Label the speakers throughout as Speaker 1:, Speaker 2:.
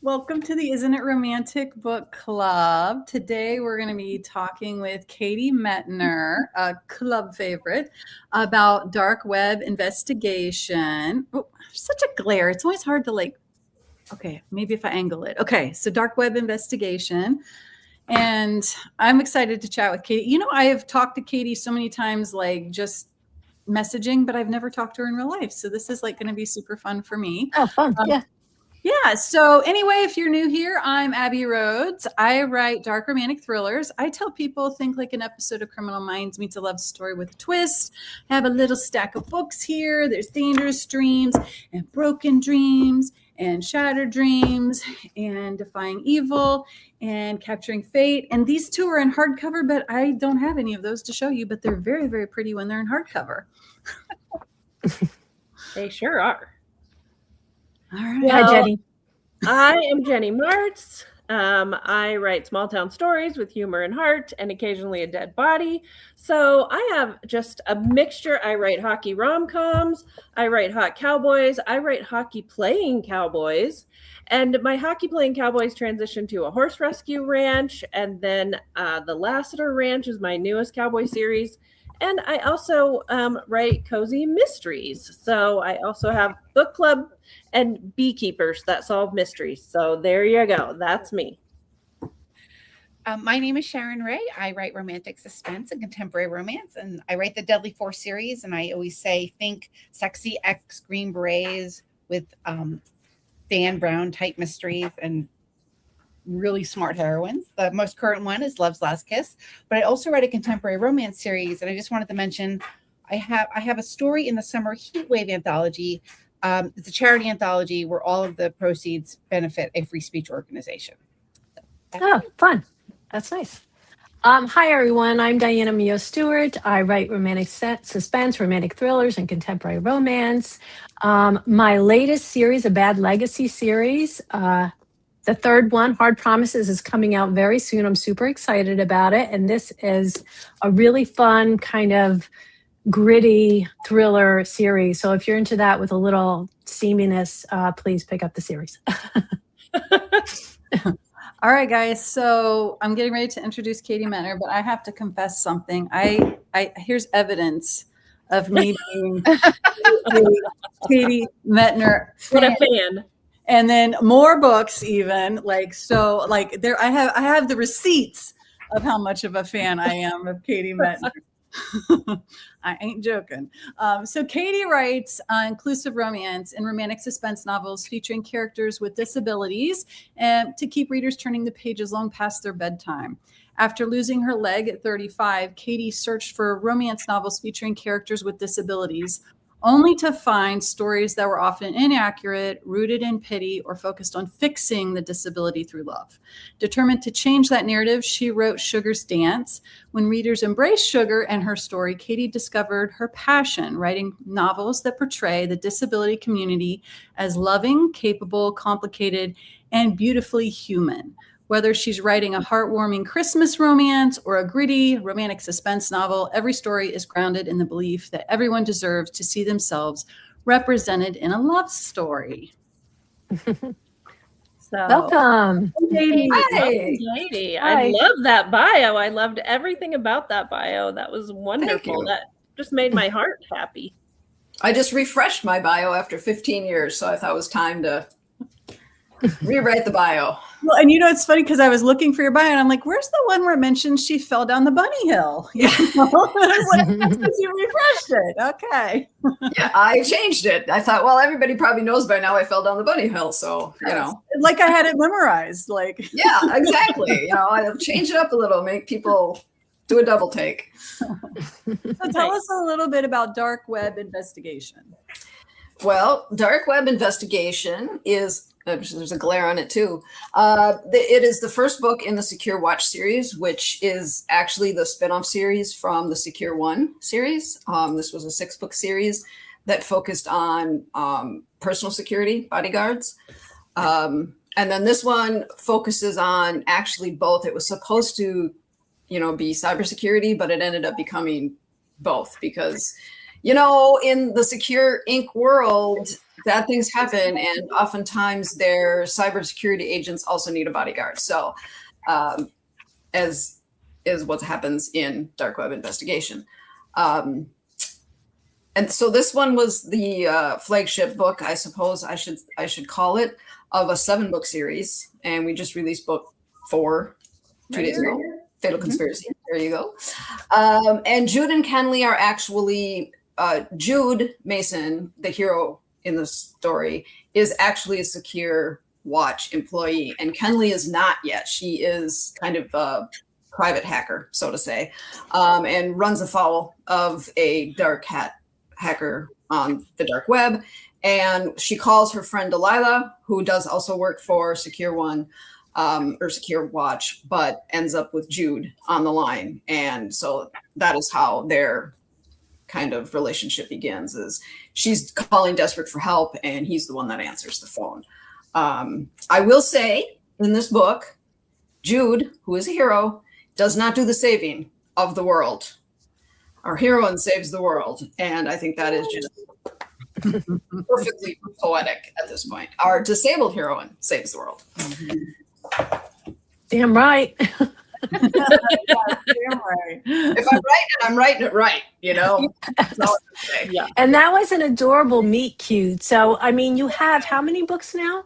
Speaker 1: Welcome to the Isn't It Romantic Book Club. Today we're going to be talking with Katie Mettner, a club favorite, about dark web investigation. Oh, such a glare. It's always hard to okay, maybe if I angle it. Okay, so dark web investigation. And I'm excited to chat with Katie. You know, I have talked to Katie so many times, just messaging, but I've never talked to her in real life. So this is going to be super fun for me.
Speaker 2: Oh, fun. Yeah.
Speaker 1: Yeah. So anyway, if you're new here, I'm Abbie Roads. I write dark romantic thrillers. I tell people think like an episode of Criminal Minds meets a love story with a twist. I have a little stack of books here. There's Dangerous Dreams and Broken Dreams and Shattered Dreams and Defying Evil and Capturing Fate. And these two are in hardcover, but I don't have any of those to show you, but they're very, very pretty when they're in hardcover.
Speaker 3: They sure are.
Speaker 1: All right.
Speaker 2: Well, hi, Jennie.
Speaker 3: I am Jennie Marts. I write small town stories with humor and heart and occasionally a dead body. So I have just a mixture. I write hockey rom-coms. I write hot cowboys. I write hockey playing cowboys. And my hockey playing cowboys transitioned to a horse rescue ranch. And then the Lassiter Ranch is my newest cowboy series. And I also write cozy mysteries. So I also have book club and beekeepers that solve mysteries. So there you go. That's me.
Speaker 4: My name is Sharon Wray. I write romantic suspense and contemporary romance, and I write the Deadly series. And I always say, think sexy ex Green Berets with Dan Brown type mysteries and really smart heroines. The most current one is Love's Last Kiss, but I also write a contemporary romance series. And I just wanted to mention, I have a story in the summer Heatwave anthology. It's a charity anthology where all of the proceeds benefit a free speech organization.
Speaker 2: Oh, fun. That's nice. Hi, everyone. I'm Diana Muñoz Stewart. I write romantic suspense, romantic thrillers, and contemporary romance. My latest series, a Bad Legacy series, the third one, Hard Promises, is coming out very soon. I'm super excited about it. And this is a really fun kind of gritty thriller series. So if you're into that with a little steaminess, please pick up the series.
Speaker 1: All right, guys. So I'm getting ready to introduce Katie Mettner, but I have to confess something. Here's evidence of me being Katie Mettner.
Speaker 3: What a fan.
Speaker 1: And then more books, even there. I have the receipts of how much of a fan I am of Katie Mettner. I ain't joking. So Katie writes inclusive romance and romantic suspense novels featuring characters with disabilities and to keep readers turning the pages long past their bedtime. After losing her leg at 35, Katie searched for romance novels featuring characters with disabilities, only to find stories that were often inaccurate, rooted in pity, or focused on fixing the disability through love. Determined to change that narrative, she wrote Sugar's Dance. When readers embraced Sugar and her story, Katie discovered her passion, writing novels that portray the disability community as loving, capable, complicated, and beautifully human. Whether she's writing a heartwarming Christmas romance or a gritty romantic suspense novel, every story is grounded in the belief that everyone deserves to see themselves represented in a love story.
Speaker 2: Welcome.
Speaker 3: Katie.
Speaker 1: Hi.
Speaker 3: Katie.
Speaker 2: Hi.
Speaker 3: I love that bio. I loved everything about that bio. That was wonderful. That just made my heart happy.
Speaker 5: I just refreshed my bio after 15 years, so I thought it was time to rewrite the bio.
Speaker 1: Well, and it's funny because I was looking for your bio and I'm like, where's the one where it mentions she fell down the bunny hill? I was like, that's because you refreshed it. Okay.
Speaker 5: Yeah, I changed it. I thought, well, everybody probably knows by now I fell down the bunny hill. So,
Speaker 1: Like I had it memorized.
Speaker 5: Yeah, exactly. I'll change it up a little, make people do a double take.
Speaker 1: So tell us a little bit about dark web investigation.
Speaker 5: Well, dark web investigation is, there's a glare on it too. It is the first book in the Secure Watch series, which is actually the spinoff series from the Secure One series. This was a 6-book series that focused on personal security, bodyguards. And then this one focuses on actually both. It was supposed to, be cybersecurity, but it ended up becoming both because, in the Secure Inc. world, bad things happen, and oftentimes their cybersecurity agents also need a bodyguard. So, as is what happens in dark web investigation. And so this one was the flagship book, I suppose I should call it, of a 7-book series, and we just released book 4 2 days ago. Fatal Conspiracy. There you go. And Jude and Kenley are actually Jude Mason, the hero in the story, is actually a secure watch employee, and Kenley is not yet. She is kind of a private hacker, so to say, and runs afoul of a dark hacker on the dark web. And she calls her friend Delilah, who does also work for Secure One or Secure Watch, but ends up with Jude on the line. And so that is how their kind of relationship begins, is she's calling desperate for help, and he's the one that answers the phone. I will say in this book, Jude, who is a hero, does not do the saving of the world. Our heroine saves the world. And I think that is just perfectly poetic at this point. Our disabled heroine saves the world.
Speaker 2: Damn right.
Speaker 1: Damn right.
Speaker 5: If I'm right, and I'm writing it right, you know? That's all I can say.
Speaker 3: Yeah.
Speaker 2: And that was an adorable meet cute. So, I mean, you have how many books now?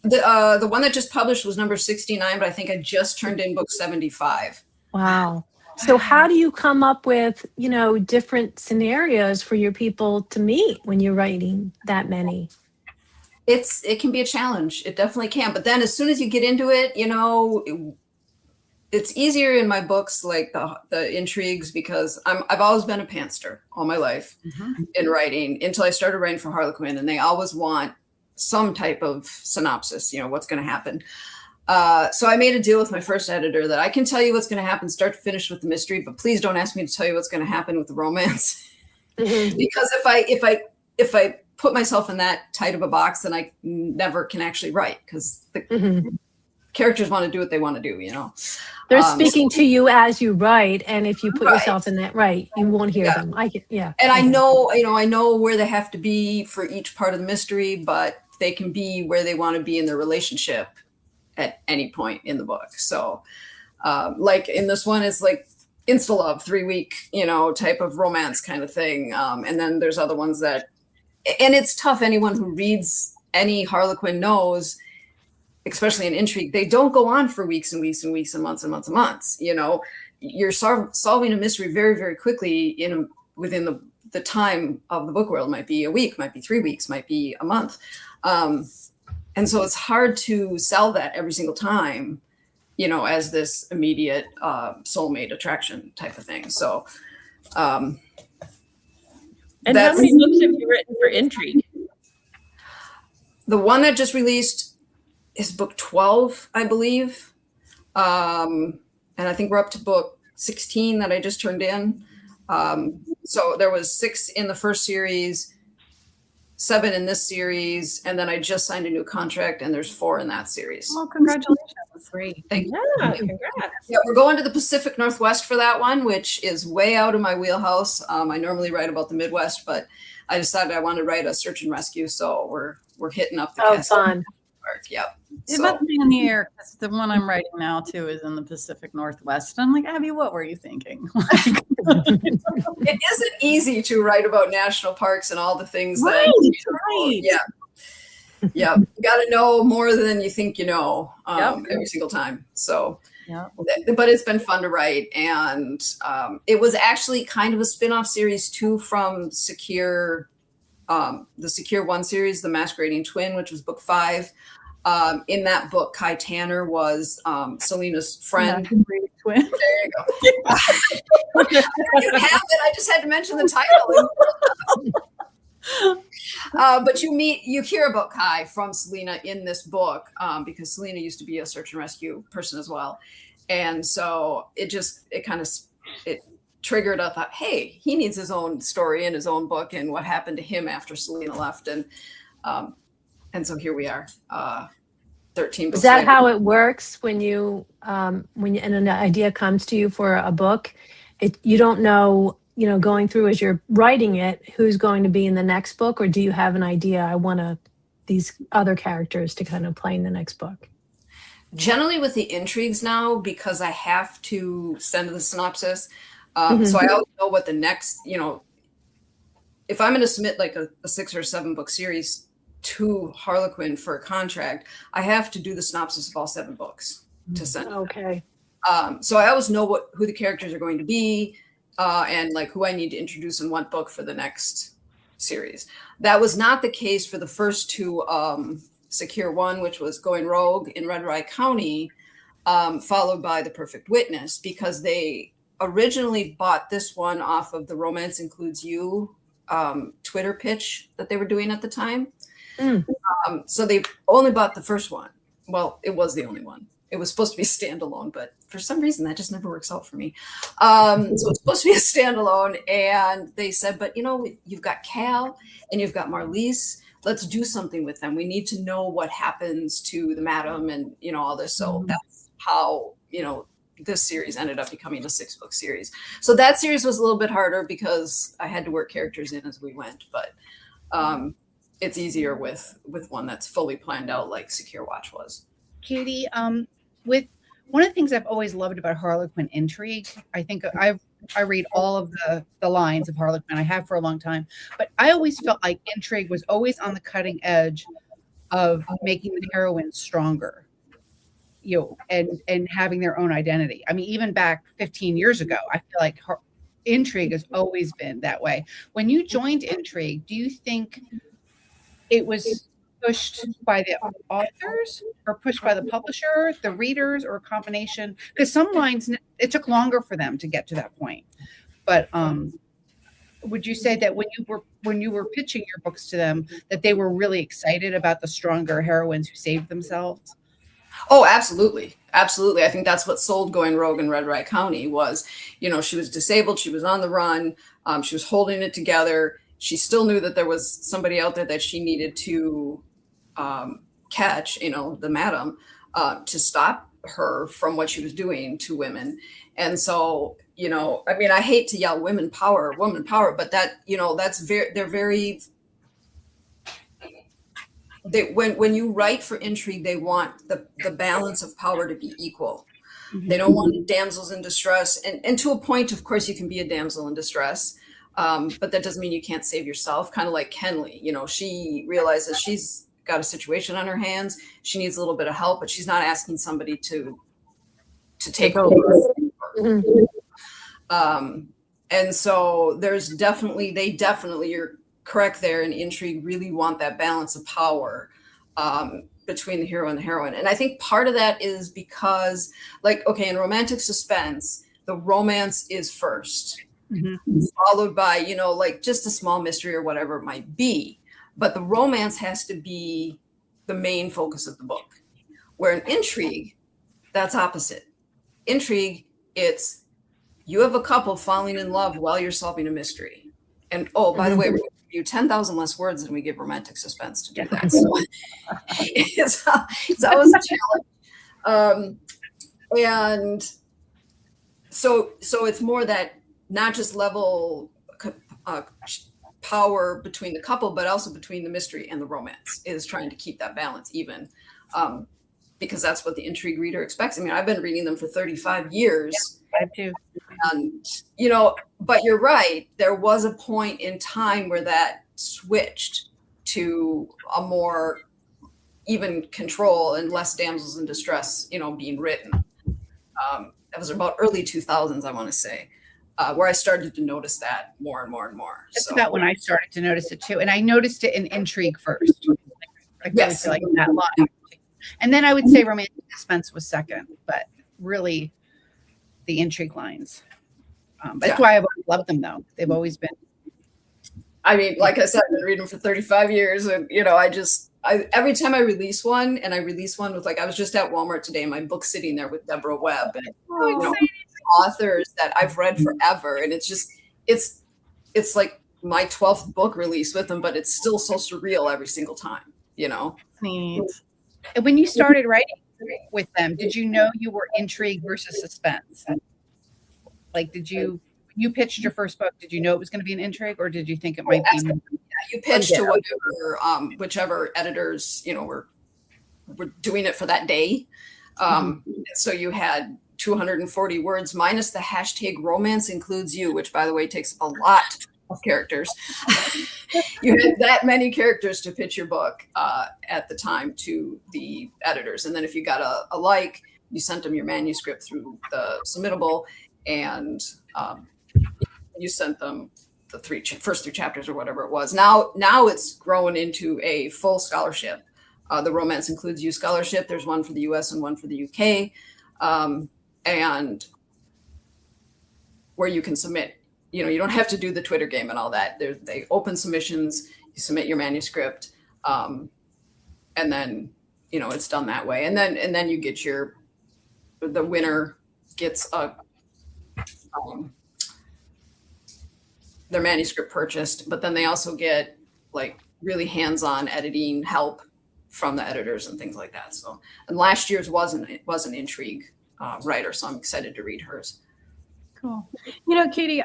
Speaker 5: The one that just published was number 69, but I think I just turned in book 75.
Speaker 2: Wow. So how do you come up with, you know, different scenarios for your people to meet when you're writing that many?
Speaker 5: It can be a challenge. It definitely can. But then as soon as you get into it, you know, it's easier in my books, like the intrigues, because I've always been a pantster all my life in writing until I started writing for Harlequin, and they always want some type of synopsis, you know, what's going to happen. So I made a deal with my first editor that I can tell you what's going to happen start to finish with the mystery, but please don't ask me to tell you what's going to happen with the romance. Because if I put myself in that tight of a box, then I never can actually write, because the characters want to do what they want to do, you know.
Speaker 2: They're speaking to you as you write, and if you put yourself in that you won't hear them. And
Speaker 5: I know, you know, I know where they have to be for each part of the mystery, but they can be where they want to be in their relationship at any point in the book. So like in this one, it's like insta-love, 3-week, you know, type of romance kind of thing. And then there's other ones that, and it's tough. Anyone who reads any Harlequin knows, especially in intrigue, they don't go on for weeks and weeks and weeks and months and months and months. You know, you're solving a mystery very, very quickly within the time of the book world. Might be a week, might be 3 weeks, might be a month. And so it's hard to sell that every single time, you know, as this immediate soulmate attraction type of thing. So,
Speaker 3: and how many books have you written for intrigue?
Speaker 5: The one that just released is book 12, I believe. And I think we're up to book 16 that I just turned in. So there was 6 in the first series, 7 in this series, and then I just signed a new contract, and there's 4 in that series.
Speaker 1: Well, congratulations. That's great.
Speaker 5: Thank you.
Speaker 3: Yeah, congrats.
Speaker 5: Yeah, we're going to the Pacific Northwest for that one, which is way out of my wheelhouse. I normally write about the Midwest, but I decided I wanted to write a search and rescue, so we're hitting up the
Speaker 2: fun.
Speaker 5: Park. Yep.
Speaker 1: It must be in the air, because the one I'm writing now too is in the Pacific Northwest. I'm like, Abbie, what were you thinking?
Speaker 5: It isn't easy to write about national parks and all the things that
Speaker 1: Right.
Speaker 5: Yeah. You got to know more than you think you know every single time. So, but it's been fun to write, and it was actually kind of a spin-off series too from Secure, the Secure One series, The Masquerading Twin, which was book 5. In that book, Kai Tanner was Selena's friend.
Speaker 1: Twin.
Speaker 5: There you go. I didn't have it. I just had to mention the title. But you hear about Kai from Selena in this book, because Selena used to be a search and rescue person as well. And so it triggered a thought, hey, he needs his own story in his own book, and what happened to him after Selena left. And so here we are, 13 books.
Speaker 2: Is that
Speaker 5: later.
Speaker 2: how it works when you and an idea comes to you for a book? You don't know going through as you're writing it, who's going to be in the next book, or do you have an idea? I want these other characters to kind of play in the next book.
Speaker 5: Generally with the intrigues now, because I have to send the synopsis, so I always know what the next, if I'm going to submit like a 6 or 7 book series to Harlequin for a contract, I have to do the synopsis of all 7 books to send.
Speaker 2: Okay.
Speaker 5: So I always know who the characters are going to be, and like who I need to introduce in what book for the next series. That was not the case for the first 2 Secure One, which was Going Rogue in Red Rye County, followed by The Perfect Witness, because they originally bought this one off of the Romance Includes You Twitter pitch that they were doing at the time. So they only bought the first one. Well, it was the only one. It was supposed to be standalone, but for some reason that just never works out for me. So it's supposed to be a standalone, and they said, but you've got Cal and you've got Marliese. Let's do something with them. We need to know what happens to the madam and all this. So that's how this series ended up becoming a 6-book series. So that series was a little bit harder because I had to work characters in as we went, but it's easier with one that's fully planned out like Secure Watch was.
Speaker 4: Katie, with one of the things I've always loved about Harlequin intrigue, I think I read all of the lines of Harlequin. I have for a long time, but I always felt like intrigue was always on the cutting edge of making the heroine stronger, and having their own identity. I mean, even back 15 years ago, I feel like intrigue has always been that way. When you joined intrigue, do you think it was pushed by the authors or pushed by the publisher, the readers, or a combination? Because some lines, it took longer for them to get to that point. But would you say that when you were pitching your books to them, that they were really excited about the stronger heroines who saved themselves?
Speaker 5: Oh, absolutely. Absolutely. I think that's what sold Going Rogue in Red Rye County was, she was disabled. She was on the run. She was holding it together. She still knew that there was somebody out there that she needed to catch, the madam, to stop her from what she was doing to women. And so, I hate to yell woman power, but that, when you write for intrigue, they want the balance of power to be equal. Mm-hmm. They don't want damsels in distress. And to a point, of course, you can be a damsel in distress. But that doesn't mean you can't save yourself. Kind of like Kenley, she realizes she's got a situation on her hands. She needs a little bit of help, but she's not asking somebody to take over. Mm-hmm. And so they definitely, you're correct there, in intrigue really want that balance of power between the hero and the heroine. And I think part of that is because, in romantic suspense, the romance is first, followed by, just a small mystery or whatever it might be. But the romance has to be the main focus of the book. Where in intrigue, that's opposite. Intrigue, it's you have a couple falling in love while you're solving a mystery. And by the way, we're going to give you 10,000 less words than we give romantic suspense to do that. So it's always a challenge. And so it's more that not just level power between the couple, but also between the mystery and the romance, is trying to keep that balance even, because that's what the intrigue reader expects. I mean, I've been reading them for 35 years.
Speaker 4: Yeah, I do.
Speaker 5: And, but you're right. There was a point in time where that switched to a more even control and less damsels in distress, being written. That was about early 2000s, I want to say. Where I started to notice that more and more and more.
Speaker 4: That's about when I started to notice it too. And I noticed it in intrigue first.
Speaker 5: Yes.
Speaker 4: Like that line. And then I would say romantic suspense was second, but really the intrigue lines. That's why I've always loved them though. They've always been.
Speaker 5: I mean, like I said, I've been reading them for 35 years. And, every time I release one, and I release one with I was just at Walmart today, my book's sitting there with Deborah Webb. And, authors that I've read forever, and it's like my 12th book release with them, but it's still so surreal every single time,
Speaker 1: Neat.
Speaker 4: And when you started writing with them, did you know you were intrigue versus suspense? Did you you pitched your first book, did you know it was going to be an intrigue, or did you think it might be?
Speaker 5: Yeah, you pitched to whatever, whichever editors, were doing it for that day. So you had 240 words minus the hashtag romance includes you, which by the way takes a lot of characters. You had that many characters to pitch your book at the time to the editors. And then if you got a like, you sent them your manuscript through the submittable, and you sent them the first three chapters or whatever it was. Now it's grown into a full scholarship. The Romance Includes You scholarship. There's one for the US and one for the UK. And where you can submit, you don't have to do the Twitter game and all that. They open submissions, you submit your manuscript, and then, it's done that way. And then you get the winner gets their manuscript purchased, but then they also get like really hands-on editing help from the editors and things like that. So, and last year's was an intrigue writer, so I'm excited to read hers.
Speaker 1: Cool. Katie,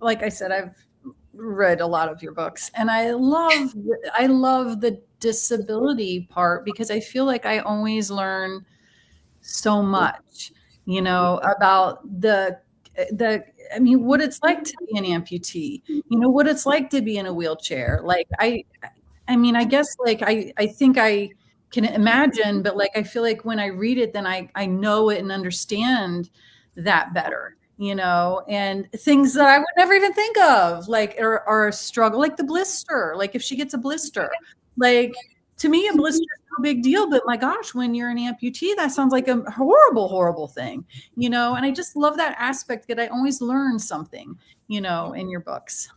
Speaker 1: like I said, I've read a lot of your books, and I love the disability part, because I feel like I always learn so much, about what it's like to be an amputee, what it's like to be in a wheelchair. Like, I guess like I think I can imagine, but like I feel like when I read it, then I know it and understand that better, and things that I would never even think of, like are a struggle, like the blister. Like if she gets a blister, like to me a blister is no big deal, but my gosh, when you're an amputee, that sounds like a horrible thing, and I just love that aspect, that I always learn something, in your books.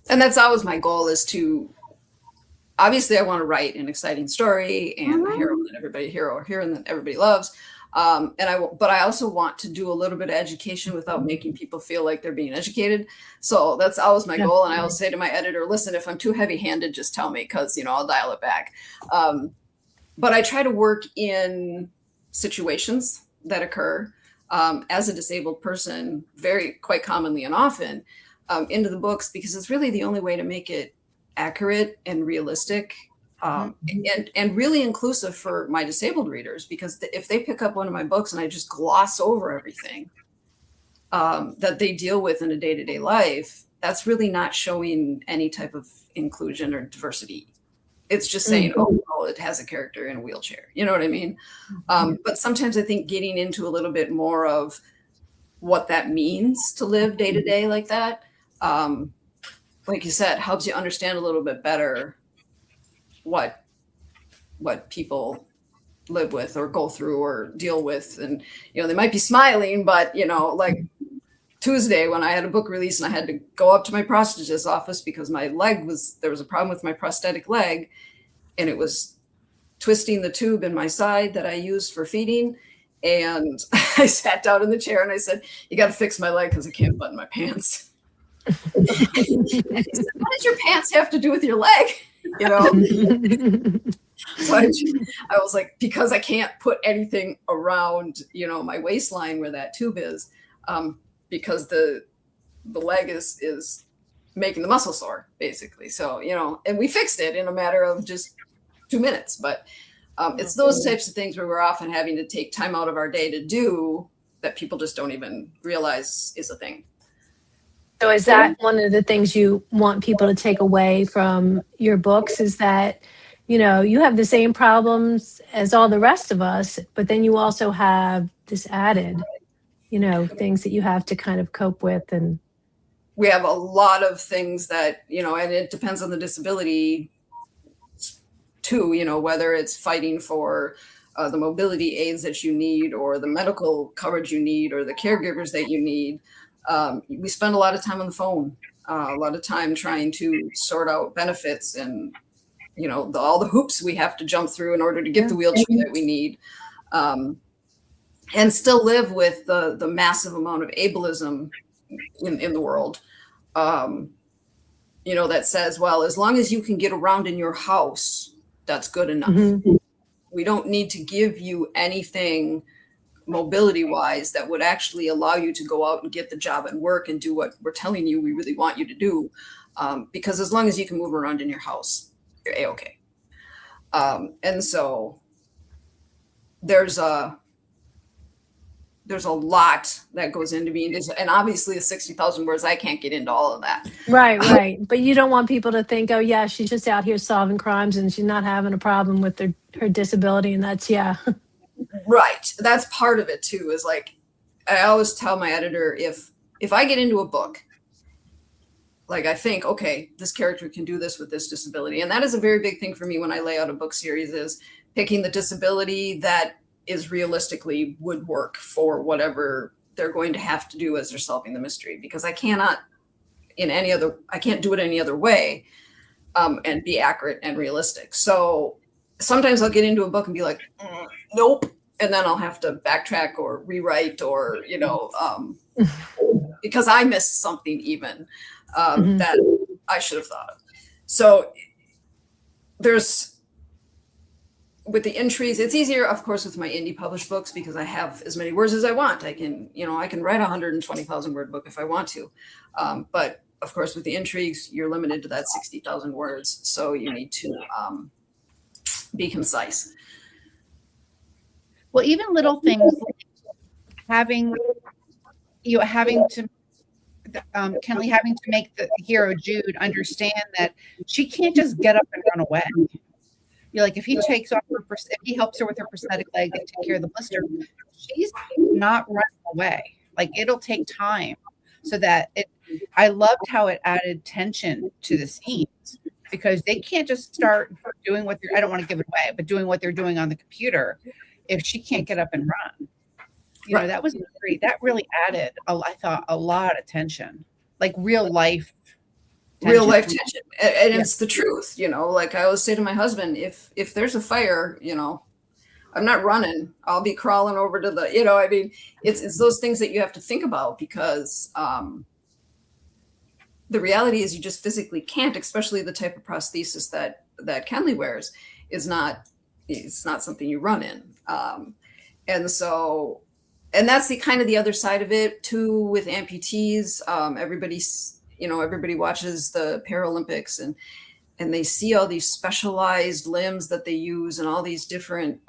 Speaker 5: And that's always my goal, is to, obviously I want to write an exciting story and a hero that everybody loves. But I also want to do a little bit of education without making people feel like they're being educated. So that's always my goal. And I always say to my editor, listen, if I'm too heavy handed, just tell me, cause I'll dial it back. But I try to work in situations that occur, as a disabled person, quite commonly and often, into the books, because it's really the only way to make it accurate and realistic, and really inclusive for my disabled readers. Because if they pick up one of my books and I just gloss over everything that they deal with in a day-to-day life, that's really not showing any type of inclusion or diversity. It's just saying, oh, well, it has a character in a wheelchair. You know what I mean? But sometimes I think getting into a little bit more of what that means to live day to day like that, like you said, helps you understand a little bit better what people live with or go through or deal with. And, they might be smiling, but, like Tuesday when I had a book release and I had to go up to my prosthetist's office because there was a problem with my prosthetic leg, and it was twisting the tube in my side that I use for feeding. And I sat down in the chair and I said, you got to fix my leg because I can't button my pants. And he said, what does your pants have to do with your leg? So I was like, because I can't put anything around, my waistline where that tube is, because the leg is making the muscle sore, basically. So, and we fixed it in a matter of just 2 minutes. But it's those types of things where we're often having to take time out of our day to do that people just don't even realize is a thing.
Speaker 2: So is that one of the things you want people to take away from your books, is that, you have the same problems as all the rest of us, but then you also have this added, things that you have to kind of cope with. And
Speaker 5: we have a lot of things that, and it depends on the disability too, whether it's fighting for the mobility aids that you need, or the medical coverage you need, or the caregivers that you need. We spend a lot of time on the phone, a lot of time trying to sort out benefits and, all the hoops we have to jump through in order to get the wheelchair that we need, and still live with the massive amount of ableism in the world, that says, well, as long as you can get around in your house, that's good enough. We don't need to give you anything mobility wise that would actually allow you to go out and get the job and work and do what we're telling you we really want you to do. Because as long as you can move around in your house, you're A-okay. And so there's a lot that goes into being digital, and obviously the 60,000 words, I can't get into all of that.
Speaker 2: Right. But you don't want people to think, oh yeah, she's just out here solving crimes and she's not having a problem with her disability. And that's, yeah.
Speaker 5: Right. That's part of it too, is like, I always tell my editor, if I get into a book, like I think, okay, this character can do this with this disability. And that is a very big thing for me when I lay out a book series, is picking the disability that is realistically would work for whatever they're going to have to do as they're solving the mystery, because I can't do it any other way, and be accurate and realistic. So sometimes I'll get into a book and be like, nope. And then I'll have to backtrack or rewrite, or, because I missed something even that I should have thought of. So with the intrigues, it's easier, of course, with my indie published books, because I have as many words as I want. I can write a 120,000 word book if I want to. But of course, with the intrigues, you're limited to that 60,000 words. So you need to be concise.
Speaker 4: Well, even little things like having to Kenley having to make the hero Jude understand that she can't just get up and run away. Like if he takes off if he helps her with her prosthetic leg and take care of the blister, she's not running away. Like it'll take time. So that I loved how it added tension to the scenes, because they can't just start doing I don't want to give it away, but doing what they're doing on the computer if she can't get up and run.
Speaker 5: Right.
Speaker 4: That was great. That really added, I thought, a lot of tension, like real life tension.
Speaker 5: And it's the truth, like I always say to my husband, if there's a fire, I'm not running, I'll be crawling over to the, it's those things that you have to think about, because the reality is you just physically can't, especially the type of prosthesis that Kenley wears it's not something you run in. And so, and that's the kind of the other side of it too, with amputees. Everybody watches the Paralympics and they see all these specialized limbs that they use, and all these different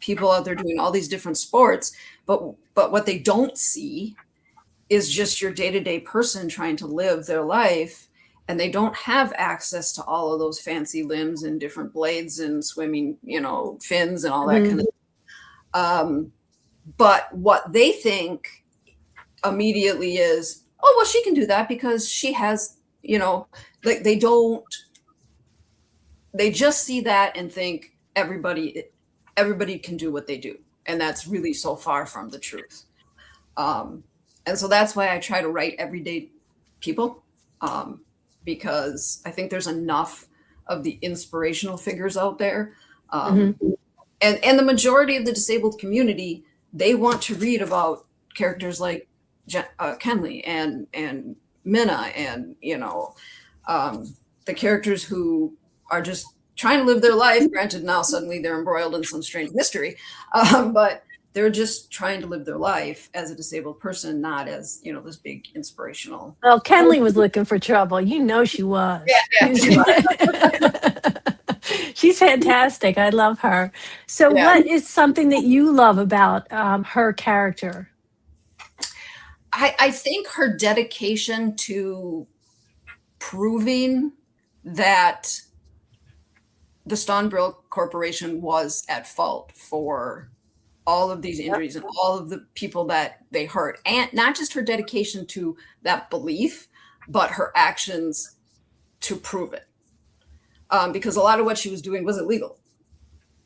Speaker 5: people out there doing all these different sports. But what they don't see is just your day-to-day person trying to live their life, and they don't have access to all of those fancy limbs and different blades and swimming, fins and all that kind of. But what they think immediately is, oh, well, she can do that because she has, they just see that and think everybody can do what they do. And that's really so far from the truth. And so that's why I try to write everyday people, because I think there's enough of the inspirational figures out there. And the majority of the disabled community, they want to read about characters like Kenley and Minna, and the characters who are just trying to live their life. Granted, now suddenly they're embroiled in some strange mystery, but they're just trying to live their life as a disabled person, not as this big inspirational.
Speaker 2: Well, Kenley was looking for trouble. She was. Yeah. She's fantastic. I love her. So what is something that you love about her character?
Speaker 5: I think her dedication to proving that the Stonebrill Corporation was at fault for all of these injuries and all of the people that they hurt, and not just her dedication to that belief, but her actions to prove it. Because a lot of what she was doing was illegal,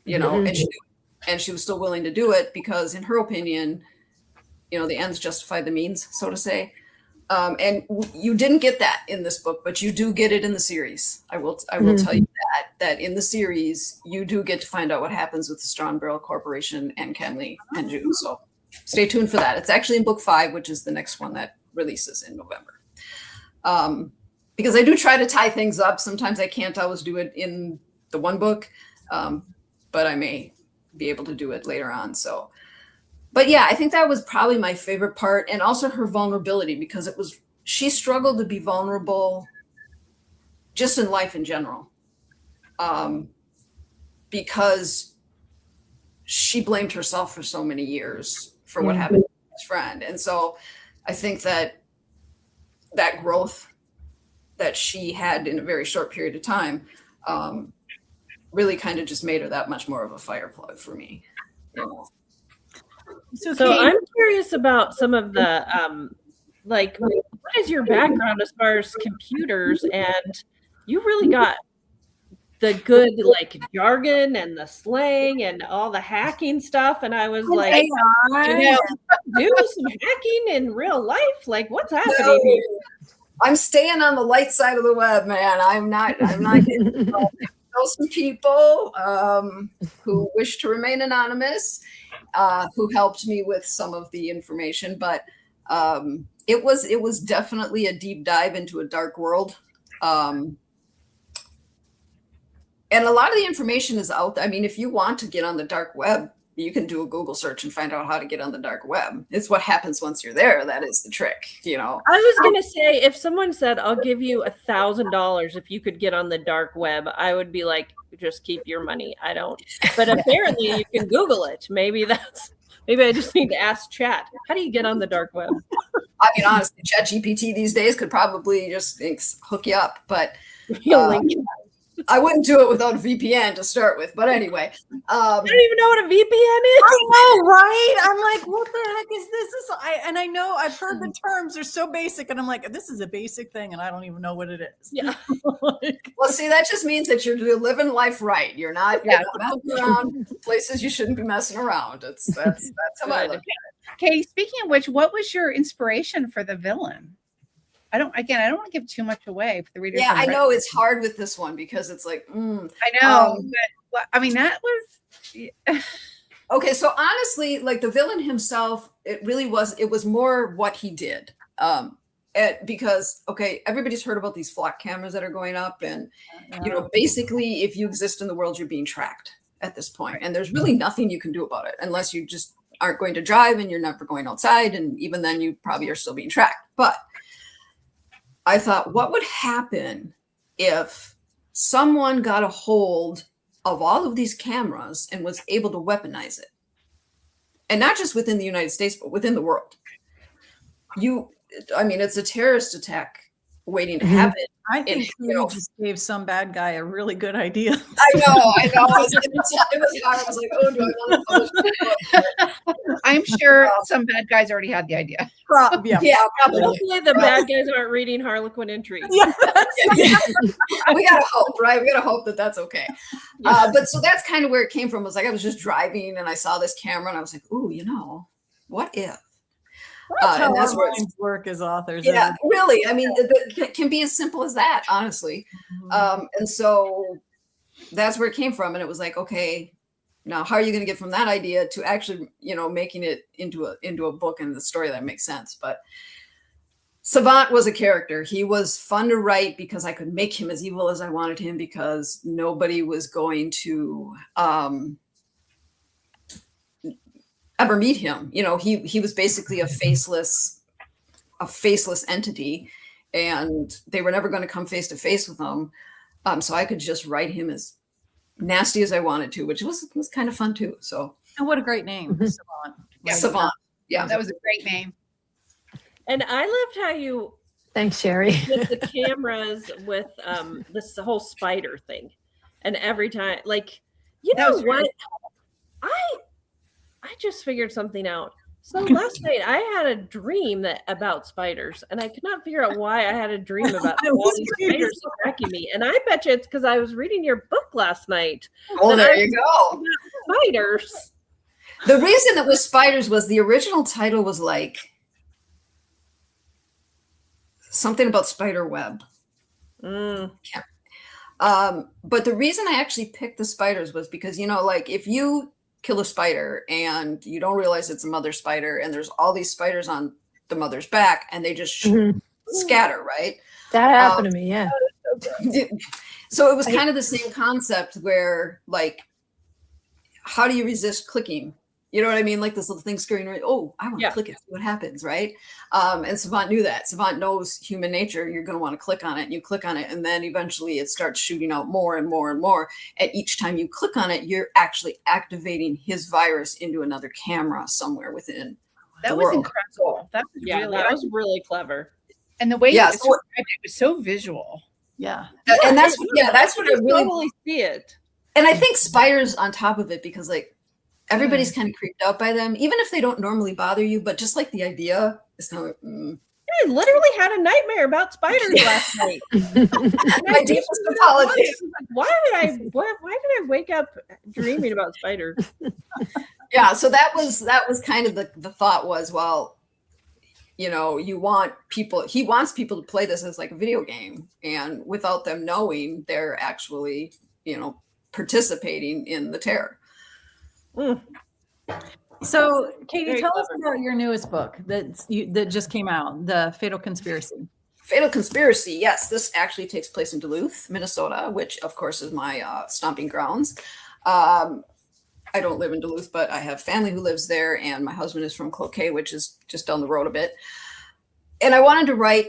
Speaker 5: and she was still willing to do it because, in her opinion, the ends justify the means, so to say. And you didn't get that in this book, but you do get it in the series. I will tell you that in the series, you do get to find out what happens with the Stonebrill Corporation and Kenley and Jude. So stay tuned for that. It's actually in book 5, which is the next one that releases in November. Because I do try to tie things up. Sometimes I can't always do it in the one book, but I may be able to do it later on. So, but yeah, I think that was probably my favorite part, and also her vulnerability, because she struggled to be vulnerable just in life in general, because she blamed herself for so many years for what happened to his friend. And so I think that growth that she had in a very short period of time really kind of just made her that much more of a fire plug for me. You know?
Speaker 3: So I'm curious about some of the like, what is your background as far as computers? And you really got the good like jargon and the slang and all the hacking stuff. And I was like, do some hacking in real life? Like, what's happening here?
Speaker 5: I'm staying on the light side of the web, man. I'm not getting involved. I know some people who wish to remain anonymous, who helped me with some of the information, but it was definitely a deep dive into a dark world. And a lot of the information is out there. I mean, if you want to get on the dark web, you can do a Google search and find out how to get on the dark web. It's what happens once you're there. That is the trick, you know.
Speaker 3: I was going to say, if someone said, I'll give you $1,000 if you could get on the dark web, I would be like, just keep your money. I don't. But apparently you can Google it. Maybe I just need to ask chat. How do you get on the dark web?
Speaker 5: I mean, honestly, ChatGPT these days could probably just hook you up, but I wouldn't do it without a VPN to start with. But anyway,
Speaker 3: I don't even know what a VPN is.
Speaker 1: I know, right? I'm like, what the heck is this? I know I've heard the terms. They're so basic, and I'm like, this is a basic thing, and I don't even know what it is.
Speaker 3: Yeah.
Speaker 5: Well, see, that just means that you're living life right. You're not messing around places you shouldn't be messing around. That's how I look at it.
Speaker 4: Katie, speaking of which, what was your inspiration for the villain? I don't want to give too much away for the readers.
Speaker 5: Yeah, I know it's hard with this one because it's like,
Speaker 4: I know. But, I mean, that was
Speaker 5: okay. So honestly, like the villain himself, it was more what he did. Because everybody's heard about these flock cameras that are going up, and basically, if you exist in the world, you're being tracked at this point, and there's really nothing you can do about it unless you just aren't going to drive and you're never going outside, and even then, you probably are still being tracked. But I thought, what would happen if someone got a hold of all of these cameras and was able to weaponize it? And not just within the United States, but within the world. It's a terrorist attack waiting to happen.
Speaker 1: I think you just gave some bad guy a really good idea.
Speaker 5: I know. It was hard. I was like, oh, do I want to publish this book?
Speaker 4: I'm sure some bad guys already had the idea.
Speaker 5: Probably.
Speaker 3: Hopefully the bad guys aren't reading Harlequin entries.
Speaker 5: Yeah. We gotta hope, right? We gotta hope that that's okay. But so that's kind of where it came from. It was like I was just driving and I saw this camera and I was like, ooh, what if?
Speaker 1: And that's where it's work as authors.
Speaker 5: Yeah, really. I mean, it can be as simple as that, honestly. And so that's where it came from. And it was like, okay, now how are you going to get from that idea to actually, making it into a book and the story that makes sense? But Savant was a character. He was fun to write because I could make him as evil as I wanted him, because nobody was going to ever meet him. He was basically a faceless entity, and they were never going to come face to face with him. So I could just write him as nasty as I wanted to, which was kind of fun too. So,
Speaker 1: and what a great name, Savant.
Speaker 5: Yeah, Savant. Yeah,
Speaker 4: that was a great name.
Speaker 3: And I loved how you
Speaker 2: thanks, Sherry.
Speaker 3: with the cameras with this whole spider thing, and every time, like, what? Really I just figured something out. So last night I had a dream about spiders, and I could not figure out why I had a dream about all these spiders attacking me. And I bet you it's because I was reading your book last night.
Speaker 5: Oh, there you go.
Speaker 3: Spiders.
Speaker 5: The reason it was spiders was the original title was like something about spider web. But the reason I actually picked the spiders was because, like if you kill a spider and you don't realize it's a mother spider and there's all these spiders on the mother's back and they just scatter, right?
Speaker 2: That happened to me, yeah.
Speaker 5: So it was kind of the same concept where, like, how do you resist clicking? You know what I mean? Like this little thing screen, right? Oh, I want to click it, see what happens, right? And Savant knew that. Savant knows human nature. You're going to want to click on it, and you click on it, and then eventually it starts shooting out more and more and more. And each time you click on it, you're actually activating his virus into another camera somewhere within.
Speaker 4: That was incredible. That was
Speaker 3: really clever.
Speaker 4: And the way you described it was so visual.
Speaker 1: Yeah.
Speaker 5: And that's what I really
Speaker 3: totally see it.
Speaker 5: And I think spiders on top of it, because like everybody's kind of creeped out by them, even if they don't normally bother you, but just like the idea is kind of like,
Speaker 3: I literally had a nightmare about spiders last night.
Speaker 5: My deepest apologies.
Speaker 3: Why did I wake up dreaming about spiders?
Speaker 5: Yeah, so that was kind of the thought was, well, you know, he wants people to play this as like a video game, and without them knowing, they're actually, you know, participating in the terror.
Speaker 1: So, Katie, tell us about your newest book that just came out, The Fatal Conspiracy.
Speaker 5: Fatal Conspiracy, yes. This actually takes place in Duluth, Minnesota, which, of course, is my stomping grounds. I don't live in Duluth, but I have family who lives there, and my husband is from Cloquet, which is just down the road a bit. And I wanted to write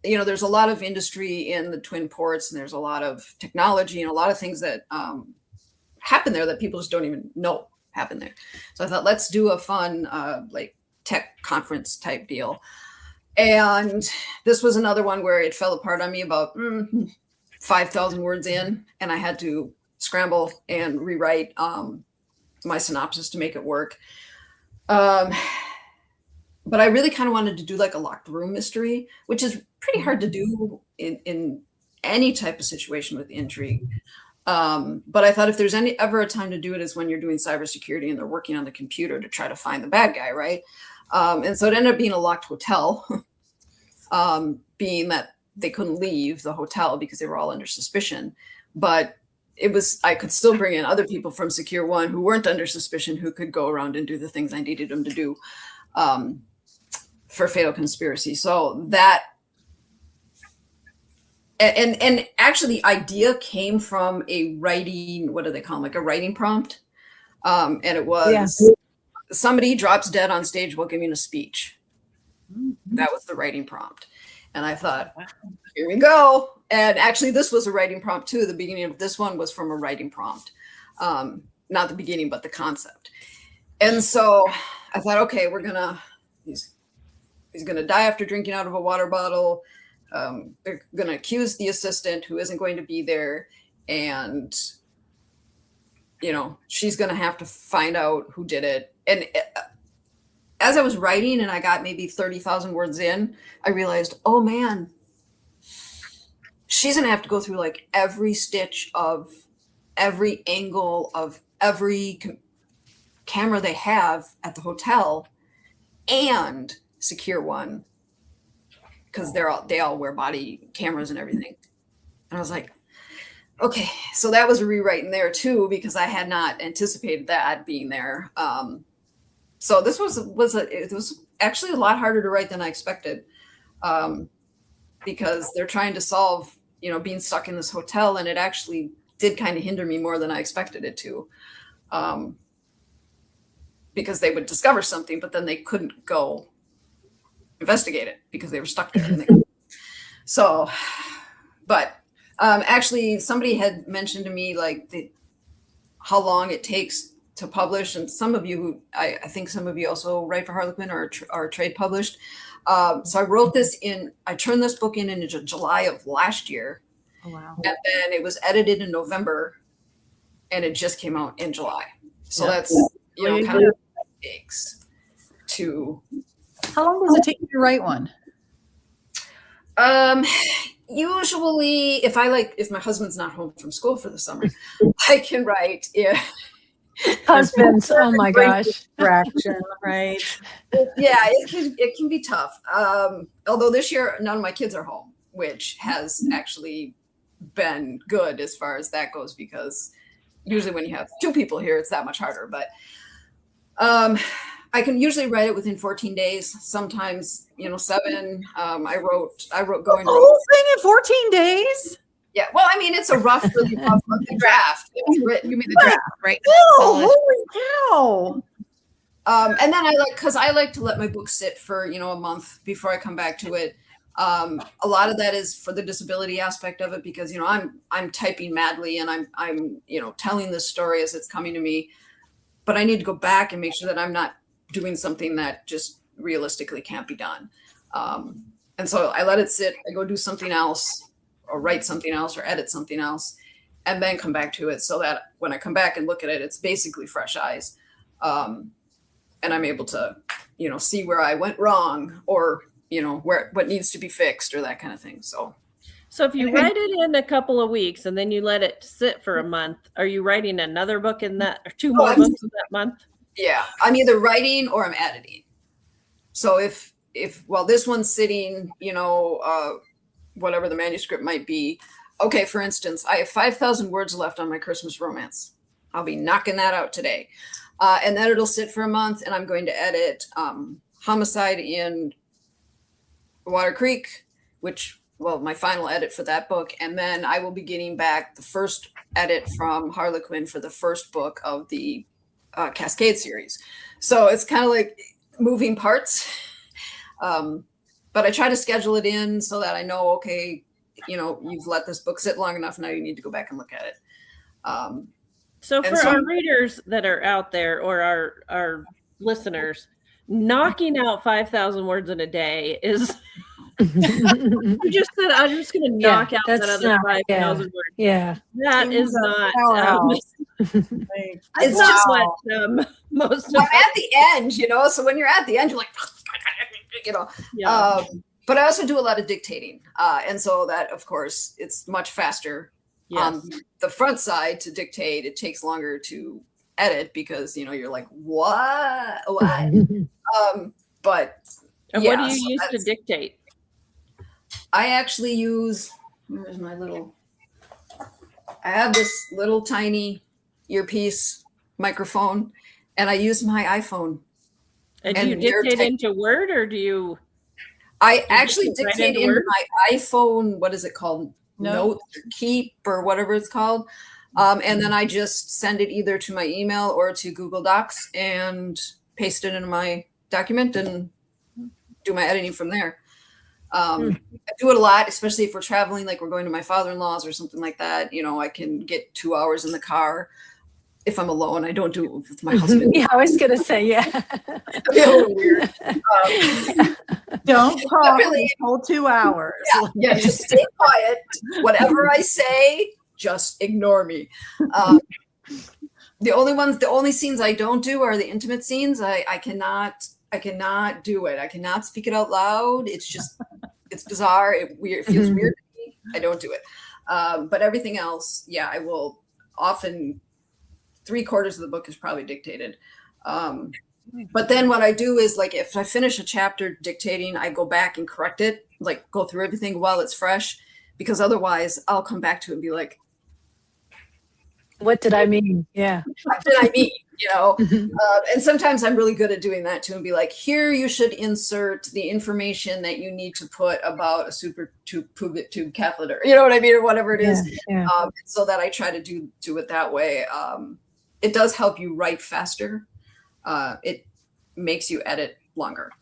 Speaker 5: there's a lot of industry in the Twin Ports, and there's a lot of technology and a lot of things that happen there that people just don't even know happen there. So I thought, let's do a fun like tech conference type deal. And this was another one where it fell apart on me about 5,000 words in, and I had to scramble and rewrite my synopsis to make it work. But I really kind of wanted to do like a locked room mystery, which is pretty hard to do in any type of situation with intrigue. But I thought if there's ever a time to do it is when you're doing cybersecurity and they're working on the computer to try to find the bad guy, right? And so it ended up being a locked hotel, being that they couldn't leave the hotel because they were all under suspicion. But I could still bring in other people from Secure One who weren't under suspicion, who could go around and do the things I needed them to do for Fatal Conspiracy. So that, and actually the idea came from a writing, what do they call them? Like a writing prompt. And it was somebody drops dead on stage while giving a speech. That was the writing prompt. And I thought, here we go. And actually this was a writing prompt too. The beginning of this one was from a writing prompt. Not the beginning, but the concept. And so I thought, okay, he's gonna die after drinking out of a water bottle. They're gonna accuse the assistant who isn't going to be there. And, you know, she's gonna have to find out who did it. And as I was writing and I got maybe 30,000 words in, I realized, oh man, she's going to have to go through like every stitch of every angle of every camera they have at the hotel and Secure One, because they all wear body cameras and everything. And I was like, okay, so that was a rewrite in there too, because I had not anticipated that being there. So this it was actually a lot harder to write than I expected, because they're trying to solve, you know, being stuck in this hotel, and it actually did kind of hinder me more than I expected it to, because they would discover something, but then they couldn't go investigate it because they were stuck there. So, but actually, somebody had mentioned to me like how long it takes to publish, and some of you, I think some of you also write for Harlequin or are trade published. So I turned this book in July of last year.
Speaker 1: Oh, wow.
Speaker 5: And then it was edited in November, and it just came out in July. So that's, you know, kind of what it takes to.
Speaker 1: How long does it take you to write one?
Speaker 5: Usually if my husband's not home from school for the summer, I can write. Yeah.
Speaker 2: Husbands, oh my gosh.
Speaker 1: Fraction, right?
Speaker 5: Yeah, it can be tough. Although this year none of my kids are home, which has actually been good as far as that goes, because usually when you have two people here, it's that much harder. But I can usually write it within 14 days. Sometimes, 7. I wrote
Speaker 1: the whole thing in 14 days.
Speaker 5: Yeah. Well, I mean, it's a rough, really rough looking draft. It's written.
Speaker 4: Give me the draft, right?
Speaker 1: Oh, holy cow.
Speaker 5: And then because I like to let my book sit for, a month before I come back to it. A lot of that is for the disability aspect of it, because, I'm typing madly and I'm telling this story as it's coming to me, but I need to go back and make sure that I'm not doing something that just realistically can't be done. And so I let it sit, I go do something else or write something else or edit something else, and then come back to it so that when I come back and look at it, it's basically fresh eyes. And I'm able to, see where I went wrong or, what needs to be fixed or that kind of thing. So
Speaker 3: if you write it in a couple of weeks and then you let it sit for a month, are you writing another book in that, or two more books in that month?
Speaker 5: Yeah, I'm either writing or I'm editing. So if while this one's sitting, whatever the manuscript might be, okay, for instance, I have 5,000 words left on my Christmas romance. I'll be knocking that out today. And then it'll sit for a month, and I'm going to edit Homicide in Water Creek, my final edit for that book. And then I will be getting back the first edit from Harlequin for the first book of the Cascade series. So it's kind of like moving parts. But I try to schedule it in so that I know, okay, you've let this book sit long enough. Now you need to go back and look at it.
Speaker 3: So for our readers that are out there, or our listeners, knocking out 5,000 words in a day is you just said, I'm just going to knock out that other 5,000 words.
Speaker 2: Yeah.
Speaker 3: That is not,
Speaker 5: It's
Speaker 3: not
Speaker 5: just
Speaker 3: what most of
Speaker 5: I'm at the end, so when you're at the end, you're like,
Speaker 3: Yeah.
Speaker 5: But I also do a lot of dictating. And so that, of course, it's much faster.
Speaker 3: Yes.
Speaker 5: The front side to dictate, it takes longer to edit because, you're like, what? But
Speaker 3: And what do you use to dictate?
Speaker 5: I actually use, where's my I have this little tiny earpiece microphone, and I use my iPhone.
Speaker 3: And do you dictate into Word, or do you?
Speaker 5: I actually dictate into
Speaker 3: Word?
Speaker 5: my iPhone. What is it called? Note Keep or whatever it's called. And then I just send it either to my email or to Google Docs and paste it into my document and do my editing from there. I do it a lot, especially if we're traveling, like we're going to my father-in-law's or something like that. I can get 2 hours in the car. If I'm alone, I don't do it with my husband.
Speaker 2: Yeah, I was going to say, yeah.
Speaker 5: It'd be a little weird.
Speaker 1: Don't talk the whole 2 hours.
Speaker 5: Yeah, just stay quiet. Whatever I say, just ignore me. The only scenes I don't do are the intimate scenes. I cannot do it. I cannot speak it out loud. It's bizarre. It feels weird to me. I don't do it. But everything else, I will often. 3/4 of the book is probably dictated. But then what I do is, like, if I finish a chapter dictating, I go back and correct it, like go through everything while it's fresh, because otherwise I'll come back to it and be like,
Speaker 2: what did I mean? Yeah.
Speaker 5: What did I mean? And sometimes I'm really good at doing that too, and be like, here, you should insert the information that you need to put about a super tube catheter, you know what I mean? Or whatever it is.
Speaker 2: Yeah.
Speaker 5: So that I try to do it that way. It does help you write faster. It makes you edit longer.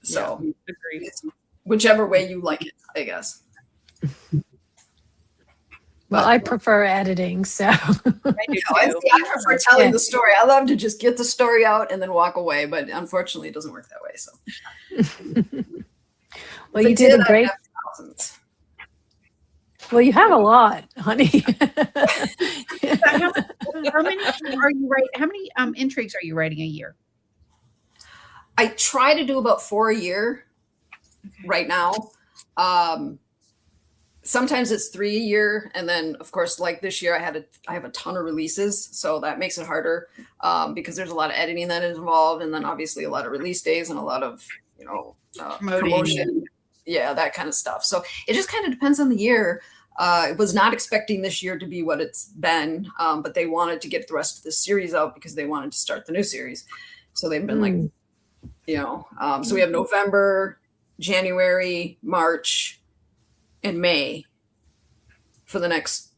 Speaker 5: So it's whichever way you like it, I guess.
Speaker 2: Well, I prefer editing, so.
Speaker 5: I prefer telling the story. I love to just get the story out and then walk away, but unfortunately it doesn't work that way. So.
Speaker 2: Well, you did a great. Well, you have a lot, honey.
Speaker 4: How many are you writing? How many intrigues are you writing a year?
Speaker 5: I try to do about 4 a year right now. Sometimes it's 3 a year, and then of course, like this year, I have a ton of releases, so that makes it harder because there's a lot of editing that is involved, and then obviously a lot of release days and a lot of promotion, that kind of stuff. So it just kind of depends on the year. I was not expecting this year to be what it's been, but they wanted to get the rest of the series out because they wanted to start the new series. So they've been so we have November, January, March, and May. for the next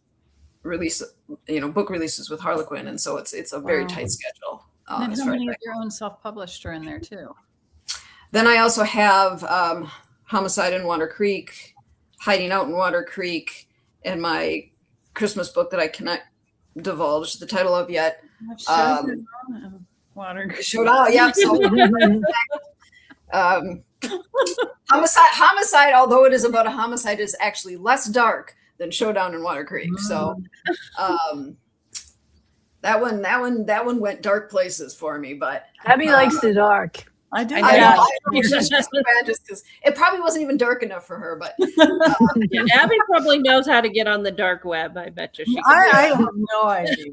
Speaker 5: release, book releases with Harlequin, and so it's a very tight schedule.
Speaker 1: And how many of your own self-published are in there too?
Speaker 5: Then I also have Homicide in Water Creek, Hiding Out in Water Creek, and my Christmas book that I cannot divulge the title of yet.
Speaker 1: Water Creek.
Speaker 5: Showdown, yeah. So, homicide, although it is about a homicide, is actually less dark than Showdown in Water Creek. So that one went dark places for me. But
Speaker 2: Abbie likes the dark.
Speaker 1: I do.
Speaker 5: I know, it's just bad just because it probably wasn't even dark enough for her. But
Speaker 3: Abbie probably knows how to get on the dark web. I bet you she can.
Speaker 1: I have no idea.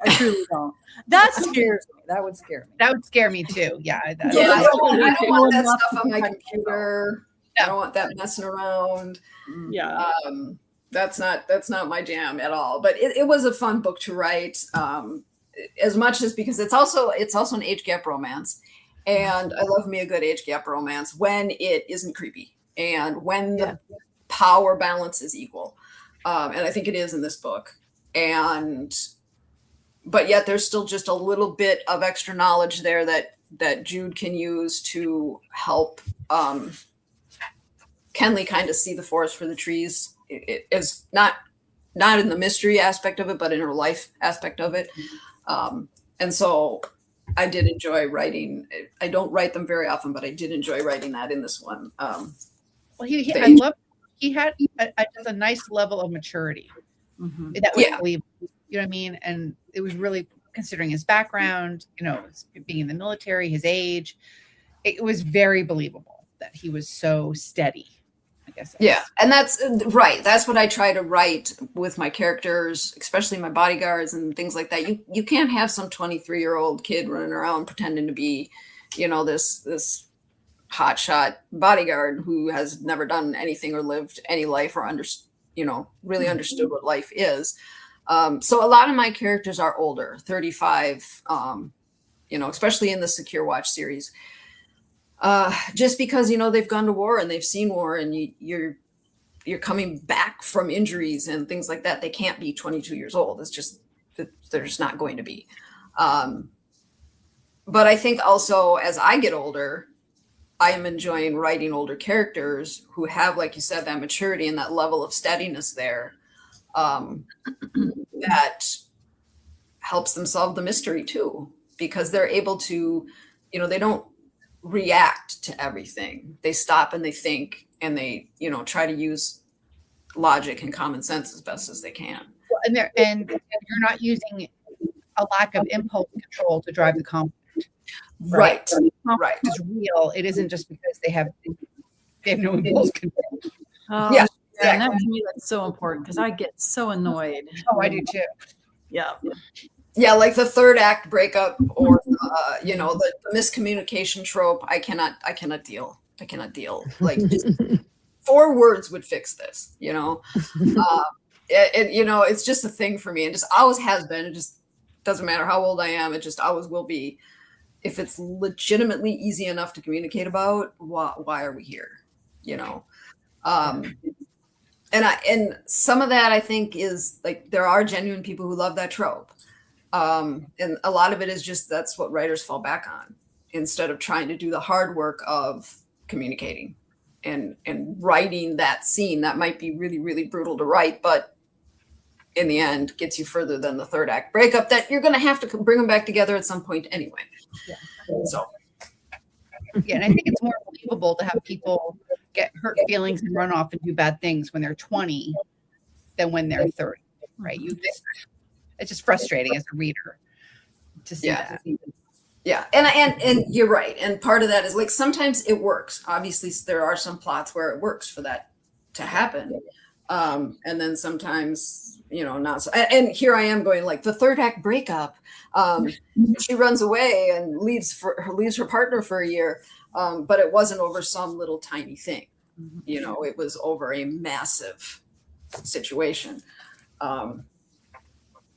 Speaker 1: I truly don't. That scares me. That would scare me.
Speaker 4: That would scare me too. Yeah.
Speaker 5: I don't want that stuff on my computer. I don't want that messing around.
Speaker 3: Yeah.
Speaker 5: That's not my jam at all. But it was a fun book to write. As much as because it's also an age gap romance. And I love me a good age gap romance when it isn't creepy and when the power balance is equal. And I think it is in this book. But yet there's still just a little bit of extra knowledge there that Jude can use to help Kenley kind of see the forest for the trees. It is not in the mystery aspect of it, but in her life aspect of it. And so I did enjoy writing. I don't write them very often, but I did enjoy writing that in this one.
Speaker 4: Well, I love. He had a nice level of maturity. That was believable. You know what I mean? And it was really considering his background. Being in the military, his age. It was very believable that he was so steady. I guess.
Speaker 5: Yeah, and that's right. That's what I try to write with my characters, especially my bodyguards and things like that. You can't have some 23-year-old kid running around pretending to be, this hotshot bodyguard who has never done anything or lived any life or really understood what life is. So a lot of my characters are older, 35. Especially in the Secure Watch series. Just because they've gone to war and they've seen war, and you're coming back from injuries and things like that. They can't be 22 years old. It's just they're just not going to be. But I think also as I get older, I am enjoying writing older characters who have, like you said, that maturity and that level of steadiness there that helps them solve the mystery too, because they're able to, they don't react to everything. They stop and they think and they try to use logic and common sense as best as they can.
Speaker 4: And you're not using a lack of impulse control to drive the conflict.
Speaker 5: Right.
Speaker 4: It's real. It isn't just because they have no impulse control.
Speaker 5: Yeah.
Speaker 1: And that, to me, that's so important because I get so annoyed.
Speaker 4: I do too.
Speaker 5: Yeah, like the third act breakup or the miscommunication trope. I cannot deal. Like just 4 words would fix this, it's just a thing for me. It just always has been. It just doesn't matter how old I am. It just always will be. If it's legitimately easy enough to communicate about, why are we here? And some of that I think is like there are genuine people who love that trope. And a lot of it is just that's what writers fall back on instead of trying to do the hard work of communicating and writing that scene that might be really, really brutal to write, but in the end gets you further than the third act breakup that you're going to have to bring them back together at some point anyway. So.
Speaker 4: Yeah, and I think it's more believable to have people get hurt feelings and run off and do bad things when they're 20 than when they're 30, right? It's just frustrating as a reader to see that.
Speaker 5: Yeah, and you're right. And part of that is like sometimes it works. Obviously, there are some plots where it works for that to happen, and then sometimes not so. And here I am going like the third act breakup. She runs away and leaves her partner for a year, but it wasn't over some little tiny thing. It was over a massive situation.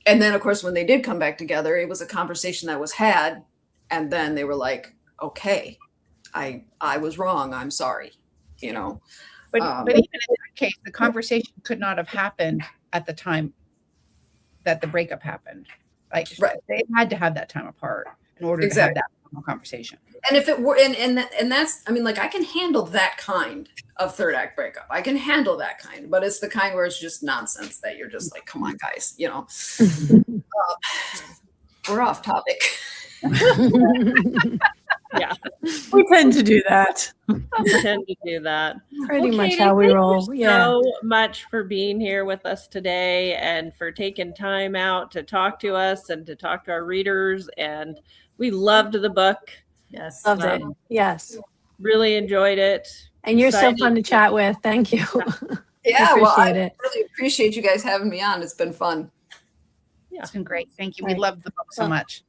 Speaker 5: And then, of course, when they did come back together, it was a conversation that was had. And then they were like, okay, I was wrong. I'm sorry,
Speaker 4: But even in that case, the conversation could not have happened at the time that the breakup happened. Like
Speaker 5: Right.
Speaker 4: they had to have that time apart in order to have that conversation.
Speaker 5: And if it were, and that's, I mean, like I can handle that kind of third act breakup. I can handle that kind, but it's the kind where it's just nonsense that you're just like, come on, guys, you know. We're off topic.
Speaker 3: Yeah,
Speaker 1: We tend to do that.
Speaker 3: we tend to do that.
Speaker 2: Pretty much
Speaker 3: Katie,
Speaker 2: how we
Speaker 3: thank
Speaker 2: roll.
Speaker 3: you
Speaker 2: Yeah.
Speaker 3: so much for being here with us today and for taking time out to talk to us and to talk to our readers. And we loved the book.
Speaker 1: Yes.
Speaker 2: Loved it. Yes.
Speaker 3: Really enjoyed it.
Speaker 2: And you're so
Speaker 3: Excited.
Speaker 2: fun to chat with. Thank you.
Speaker 5: Yeah, well, I
Speaker 2: appreciate it.
Speaker 5: really appreciate you guys having me on. It's been fun.
Speaker 4: It's been great. Thank you.
Speaker 2: Right.
Speaker 4: We loved the book so
Speaker 2: Well,
Speaker 4: much.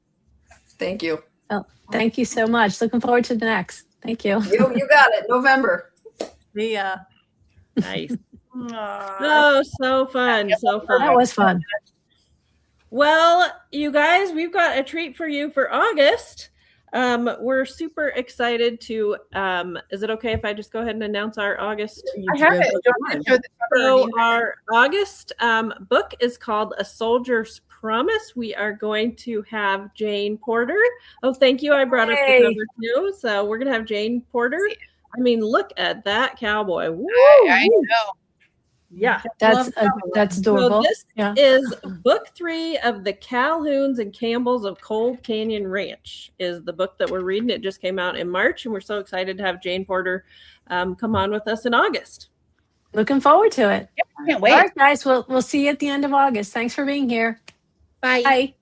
Speaker 5: Thank you.
Speaker 2: Oh, thank you so much. Looking forward to the next. Thank you.
Speaker 5: You got it. November.
Speaker 1: The
Speaker 3: Nice.
Speaker 1: Aw.
Speaker 3: Oh, so fun. So fun.
Speaker 2: That was fun.
Speaker 3: Well, you guys, we've got a treat for you for August. We're super excited to, is it okay if I just go ahead and announce our August?
Speaker 4: I have it. Do you want me to show the cover?
Speaker 3: So our August book is called A Soldier's Promise. We are going to have Jane Porter. Oh, thank you. I brought up the
Speaker 2: Yay.
Speaker 3: cover too. So we're going to have Jane Porter. I mean, look at that cowboy. Woo!
Speaker 4: I know.
Speaker 3: Yeah.
Speaker 2: That's adorable.
Speaker 3: So this
Speaker 2: Yeah.
Speaker 3: is book 3 of the Calhouns and Campbells of Cold Canyon Ranch is the book that we're reading. It just came out in March, and we're so excited to have Jane Porter come on with us in August.
Speaker 2: Looking forward to it.
Speaker 4: Yep, I can't wait.
Speaker 2: All right, guys. We'll see you at the end of August. Thanks for being here.
Speaker 4: Bye.
Speaker 2: Bye.